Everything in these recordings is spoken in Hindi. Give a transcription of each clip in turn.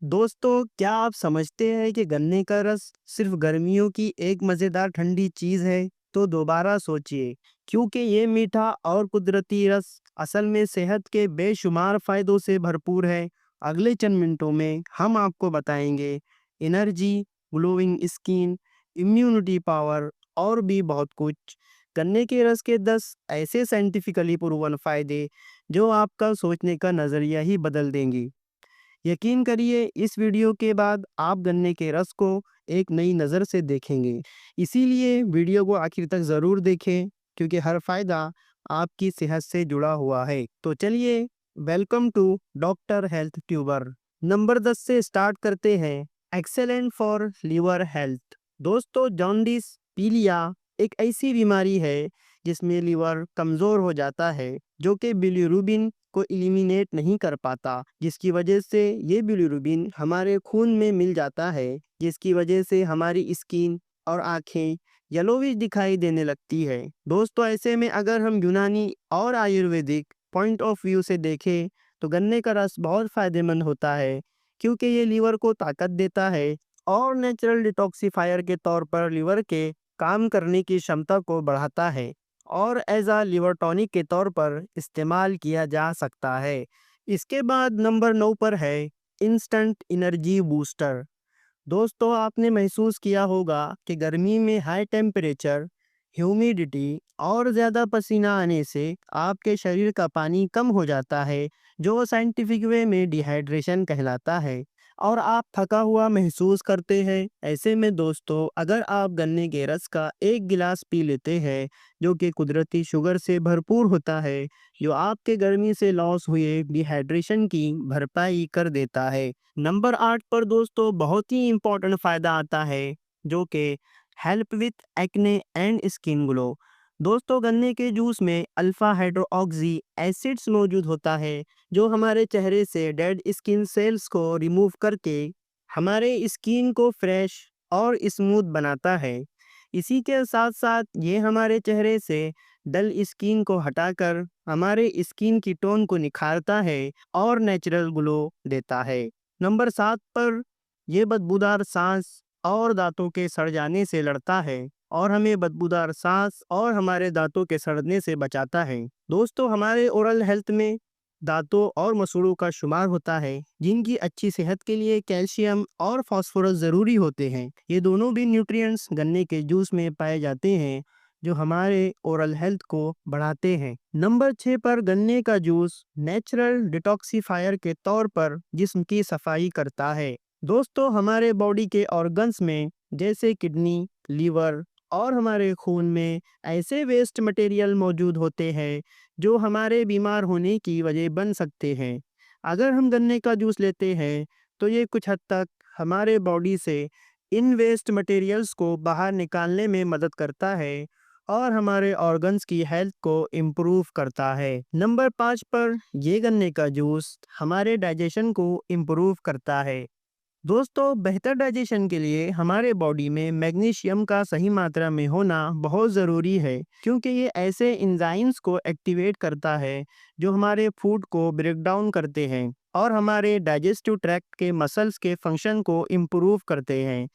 दोस्तों, क्या आप समझते हैं कि गन्ने का रस सिर्फ गर्मियों की एक मज़ेदार ठंडी चीज़ है? तो दोबारा सोचिए, क्योंकि ये मीठा और कुदरती रस असल में सेहत के बेशुमार फ़ायदों से भरपूर है। अगले चंद मिनटों में हम आपको बताएंगे energy, glowing skin, immunity power और भी बहुत कुछ। गन्ने के रस के 10 ऐसे साइंटिफिकली प्रूवन फ़ायदे जो आपका सोचने का नज़रिया ही बदल देंगे। यकीन करिए, इस वीडियो के बाद आप गन्ने के रस को एक नई नज़र से देखेंगे। इसीलिए वीडियो को आखिर तक ज़रूर देखें, क्योंकि हर फायदा आपकी सेहत से जुड़ा हुआ है। तो चलिए, welcome to doctor health tuber. Number 10 से स्टार्ट करते हैं। Excellent for liver health. दोस्तों, जॉन्डिस पीलिया एक ऐसी बीमारी है जिसमें लीवर कमज़ोर हो जाता है, जो कि बिलीरुबिन को एलिमिनेट नहीं कर पाता, जिसकी वजह से ये बिलीरुबिन हमारे खून में मिल जाता है, जिसकी वजह से हमारी स्किन और आँखें येलोविश दिखाई देने लगती है। दोस्तों, ऐसे में अगर हम यूनानी और आयुर्वेदिक पॉइंट ऑफ व्यू से देखें तो गन्ने का रस बहुत फ़ायदेमंद होता है, क्योंकि ये लीवर को ताकत देता है और नेचुरल डिटॉक्सिफायर के तौर पर लीवर के काम करने की क्षमता को बढ़ाता है और एज अ लिवर टॉनिक के तौर पर इस्तेमाल किया जा सकता है। इसके बाद नंबर 9 पर है इंस्टेंट एनर्जी बूस्टर। दोस्तों, आपने महसूस किया होगा कि गर्मी में हाई टेम्परेचर, ह्यूमिडिटी और ज़्यादा पसीना आने से आपके शरीर का पानी कम हो जाता है, जो साइंटिफिक वे में डिहाइड्रेशन कहलाता है और आप थका हुआ महसूस करते हैं। ऐसे में दोस्तों, अगर आप गन्ने के रस का एक गिलास पी लेते हैं, जो कि कुदरती शुगर से भरपूर होता है, जो आपके गर्मी से लॉस हुए डिहाइड्रेशन की भरपाई कर देता है। नंबर 8 पर दोस्तों बहुत ही इम्पोर्टेंट फ़ायदा आता है, जो कि help with acne and skin glow. दोस्तों, गन्ने के जूस में अल्फा हाइड्रोक्सी एसिड्स मौजूद होता है, जो हमारे चेहरे से डेड स्किन सेल्स को रिमूव करके हमारे स्किन को फ्रेश और स्मूथ बनाता है। इसी के साथ साथ ये हमारे चेहरे से डल स्किन को हटाकर हमारे स्किन की टोन को निखारता है और नेचुरल ग्लो देता है। नंबर 7 पर यह बदबूदार सांस और दांतों के सड़ जाने से लड़ता है और हमें बदबूदार सांस और हमारे दांतों के सड़ने से बचाता है। दोस्तों, हमारे ओरल हेल्थ में दांतों और मसूड़ों का शुमार होता है, जिनकी अच्छी सेहत के लिए कैल्शियम और फास्फोरस ज़रूरी होते हैं। ये दोनों भी न्यूट्रिएंट्स गन्ने के जूस में पाए जाते हैं, जो हमारे ओरल हेल्थ को बढ़ाते हैं। नंबर 6 पर गन्ने का जूस नेचुरल डिटॉक्सिफायर के तौर पर जिस्म की सफाई करता है। दोस्तों, हमारे बॉडी के ऑर्गन्स में जैसे किडनी, लीवर और हमारे खून में ऐसे वेस्ट मटेरियल मौजूद होते हैं जो हमारे बीमार होने की वजह बन सकते हैं। अगर हम गन्ने का जूस लेते हैं तो ये कुछ हद तक हमारे बॉडी से इन वेस्ट मटेरियल्स को बाहर निकालने में मदद करता है और हमारे ऑर्गन्स की हेल्थ को इम्प्रूव करता है। नंबर 5 पर ये गन्ने का जूस हमारे डाइजेशन को इम्प्रूव करता है। दोस्तों, बेहतर डाइजेशन के लिए हमारे बॉडी में मैग्नीशियम का सही मात्रा में होना बहुत ज़रूरी है, क्योंकि ये ऐसे एंजाइम्स को एक्टिवेट करता है जो हमारे फूड को ब्रेक डाउन करते हैं और हमारे डाइजेस्टिव ट्रैक्ट के मसल्स के फंक्शन को इम्प्रूव करते हैं।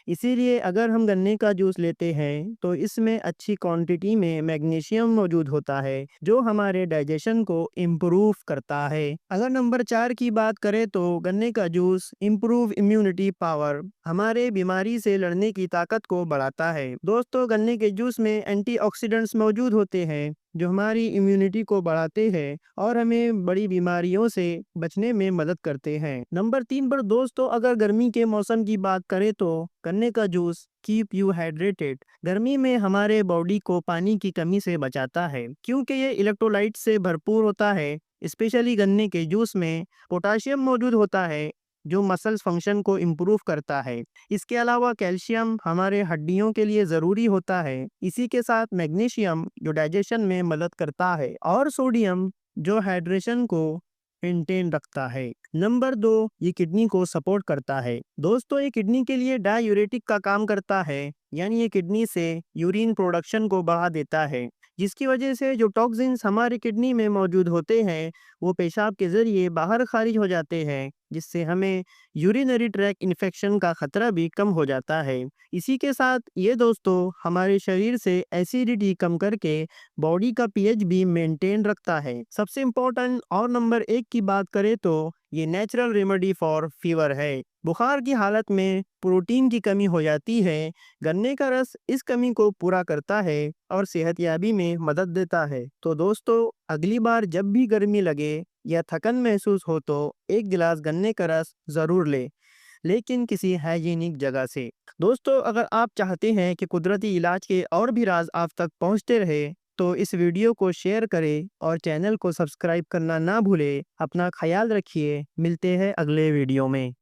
इसीलिए अगर हम गन्ने का जूस लेते हैं तो इसमें अच्छी क्वांटिटी में मैग्नीशियम मौजूद होता है, जो हमारे डाइजेशन को इम्प्रूव करता है। अगर नंबर 4 की बात करें तो गन्ने का जूस इम्प्रूव इम्यूनिटी पावर, हमारे बीमारी से लड़ने की ताकत को बढ़ाता है। दोस्तों, गन्ने के जूस में एंटीऑक्सीडेंट्स मौजूद होते हैं, जो हमारी इम्यूनिटी को बढ़ाते हैं और हमें बड़ी बीमारियों से बचने में मदद करते हैं। नंबर 3 पर दोस्तों, अगर गर्मी के मौसम की बात करें तो गन्ने का जूस कीप यू हाइड्रेटेड। गर्मी में हमारे बॉडी को पानी की कमी से बचाता है, क्योंकि ये इलेक्ट्रोलाइट से भरपूर होता है। स्पेशली गन्ने के जूस में पोटाशियम मौजूद होता है, जो मसल्स फंक्शन को इम्प्रूव करता है। इसके अलावा कैल्शियम हमारे हड्डियों के लिए ज़रूरी होता है। इसी के साथ मैग्नीशियम जो डाइजेशन में मदद करता है और सोडियम जो हाइड्रेशन को मेंटेन रखता है। नंबर 2, ये किडनी को सपोर्ट करता है। दोस्तों, ये किडनी के लिए डायूरेटिक का काम करता है, यानी ये किडनी से यूरिन प्रोडक्शन को बढ़ा देता है, जिसकी वजह से जो टॉक्सिन्स हमारे किडनी में मौजूद होते हैं वो पेशाब के जरिए बाहर खारिज हो जाते हैं, जिससे हमें यूरिनरी ट्रैक इन्फेक्शन का खतरा भी कम हो जाता है। इसी के साथ ये दोस्तों हमारे शरीर से एसिडिटी कम करके बॉडी का पीएच भी मेंटेन रखता है। सबसे इम्पोर्टेंट और नंबर 1 की बात करें तो ये नेचुरल रेमेडी फॉर फीवर है। बुखार की हालत में प्रोटीन की कमी हो जाती है, गन्ने का रस इस कमी को पूरा करता है और सेहतयाबी में मदद देता है। तो दोस्तों अगली बार जब भी गर्मी लगे या थकन महसूस हो तो एक गिलास गन्ने का रस ज़रूर ले, लेकिन किसी हाइजीनिक जगह से। दोस्तों अगर आप चाहते हैं कि कुदरती इलाज के और भी राज आप तक पहुंचते रहे तो इस वीडियो को शेयर करें और चैनल को सब्सक्राइब करना ना भूलें। अपना ख्याल रखिए, मिलते हैं अगले वीडियो में।